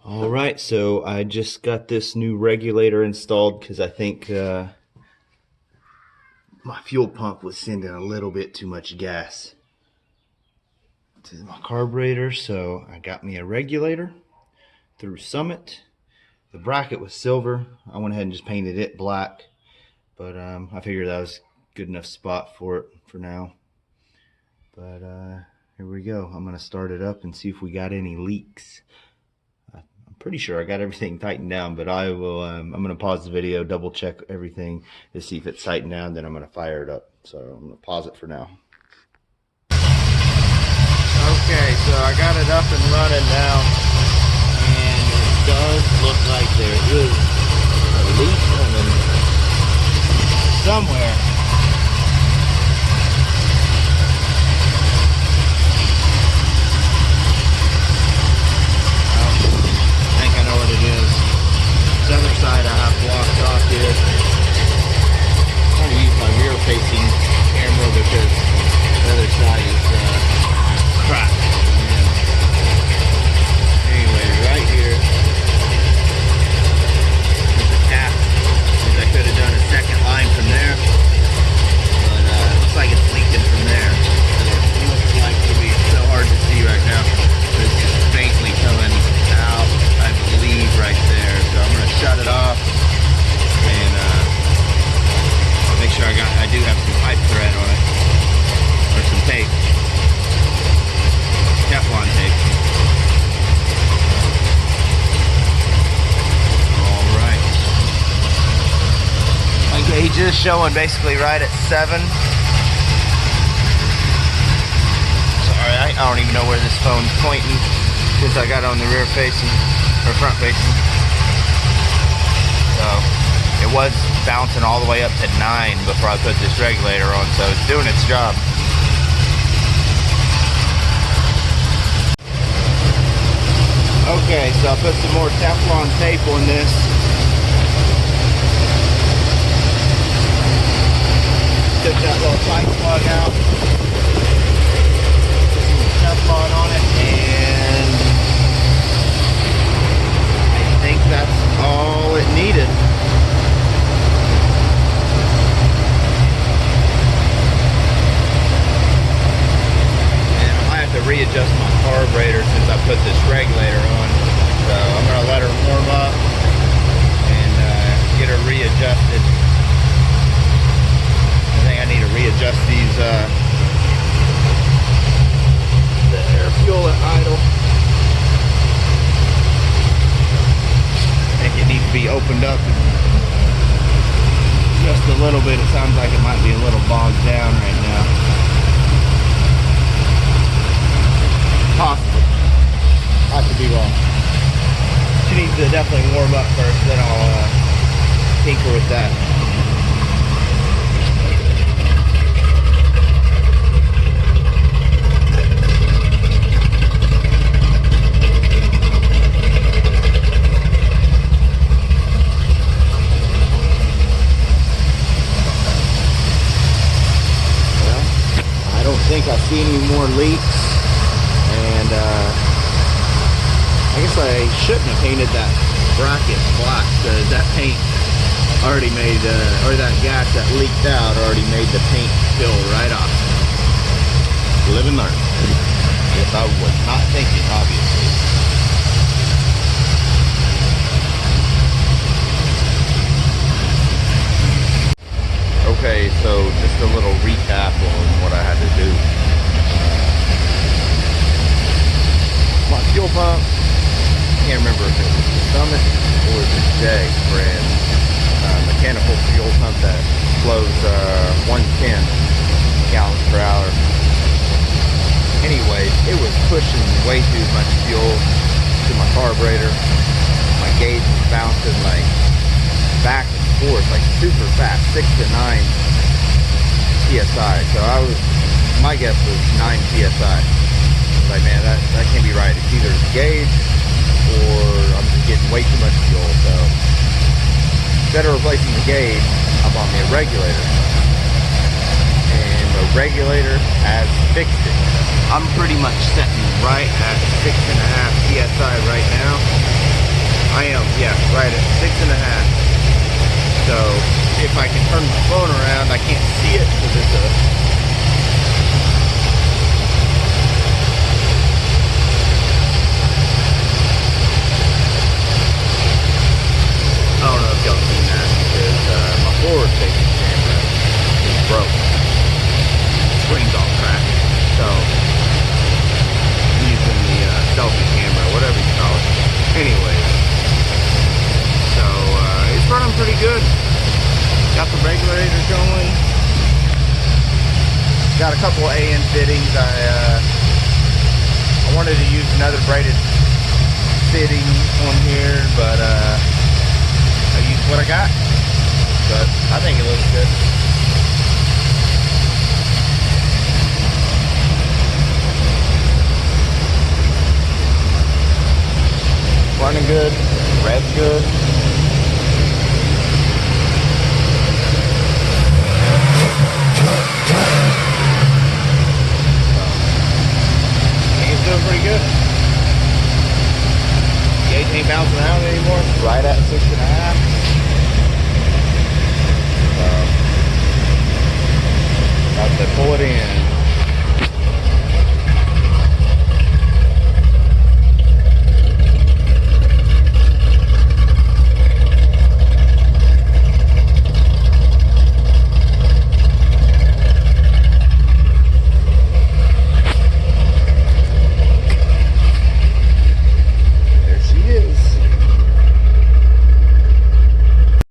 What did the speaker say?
Alright, so I just got this new regulator installed because I think my fuel pump was sending a little bit too much gas to my carburetor, so I got me a regulator through Summit. The bracket was silver. I went ahead and just painted it black, but I figured that was a good enough spot for it for now. But here we go. I'm going to start it up and see if we got any leaks. I'm pretty sure I got everything tightened down, but I will. I'm going to pause the video, double check everything to see if it's tightened down. Then I'm going to fire it up. So I'm going to pause it for now. Okay, so I got it up and running now, and it does look like there is a leak coming somewhere. This other side I have blocked off here. I'm trying to use my rear facing camera because the other side is cracked. Anyway, right here is the cap. I could have done a second line from there, but it looks like it's leaking from there. It looks like it'll be so hard to see right now. But it's just faintly coming out, I believe, right there. So I'm going to shut it off and make sure I do have some pipe thread on it, or some tape, Teflon tape. Alright. My gauge is showing basically right at 7. Sorry, I don't even know where this phone's pointing since I got it on the rear facing, or front facing. So it was bouncing all the way up to 9 before I put this regulator on, so it's doing its job. Okay, so I'll put some more Teflon tape on this. Took that little tight plug out. Put some Teflon on it, and I think that's all it needed. And I might have to readjust my carburetor since I put this regulator on. So I'm going to let her warm up and get her readjusted. I think I need to readjust these the air fuel at idle. I think it needs to be opened up just a little bit. It sounds like it might be a little bogged down right now. Possibly. I could be wrong. She needs to definitely warm up first, then I'll tinker with that. I don't think I see any more leaks, and I guess I shouldn't have painted that bracket black, because that paint already made, or that gas that leaked out already made the paint peel right off. Live and learn. Yes, I was not thinking, obviously. Okay, so just a little recap on what I had to do. My fuel pump, I can't remember if it was the Summit or the J brand, mechanical fuel pump that flows 110 gallons per hour. Anyways, it was pushing way too much fuel to my carburetor. My gauge was bouncing like back and forth, like super fast, 6 to 9 psi. So my guess was 9 psi. Like, man, that can't be right. It's either the gauge or I'm just getting way too much fuel. So instead of replacing the gauge, I bought me a regulator, and the regulator has fixed it. I'm pretty much setting right at 6.5 psi right now. I am, yeah, right at 6.5. So if I can turn my phone around, I can't see it because it's a I don't know if y'all seen that because my forward facing camera is broke. The screen's all cracked. So I'm using the selfie camera, whatever you call it. Anyway, so it's running pretty good. Got the regulator going. Got a couple of AN fittings. I wanted to use another braided fitting on here, but I used what I got, but I think it looks good. Running good, rev's good. I think it's doing pretty good. Gauge ain't bouncing around anymore. Right at 6.5. About to pull it in.